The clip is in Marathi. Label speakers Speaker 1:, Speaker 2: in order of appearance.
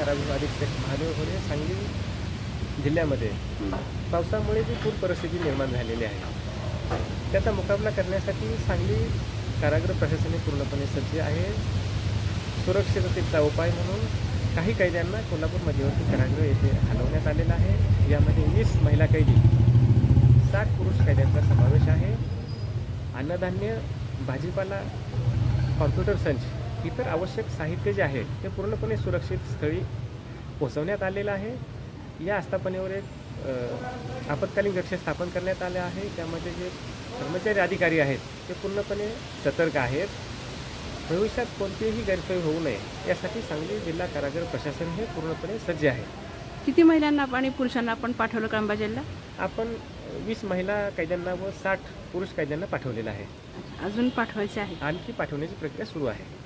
Speaker 1: कारागृह अधीक्षक महादेव होते सांगली जिल्ह्यामध्ये पावसामुळे जी पूर परिस्थिती निर्माण झालेली आहे त्याचा मुकाबला करण्यासाठी सांगली कारागृह प्रशासनाने पूर्णपणे सज्ज आहे। सुरक्षिततेचा उपाय म्हणून काही कैद्यांना कोल्हापूर मध्यवर्ती कारागृह येथे हलवण्यात आलेला आहे। यामध्ये 20 महिला कैदी 60 पुरुष कैद्यांचा समावेश आहे। अन्नधान्य, भाजीपाला, कॉम्प्युटर संच, इतर आवश्यक साहित्य जे आहे ते पूर्णपणे सुरक्षित स्थळी पोहोचवण्यात आलेलं आहे। या आस्थापनेवर एक आपत्कालीन कक्ष स्थापन करण्यात आले आहे। त्यामध्ये जे कर्मचारी अधिकारी आहेत ते पूर्णपणे सतर्क आहेत। भविष्यात कोणतीही गैरसोय होऊ नये यासाठी सांगली जिल्हा कारागृह प्रशासन हे पूर्णपणे सज्ज आहे।
Speaker 2: किती महिलांना आणि पुरुषांना आपण पाठवलं कांबा जेलला?
Speaker 1: आपण 20 महिला कैद्यांना व 60 पुरुष कैद्यांना पाठवलेलं आहे।
Speaker 2: अजून पाठवायचे आहे?
Speaker 1: आणखी पाठवण्याची प्रक्रिया सुरू आहे।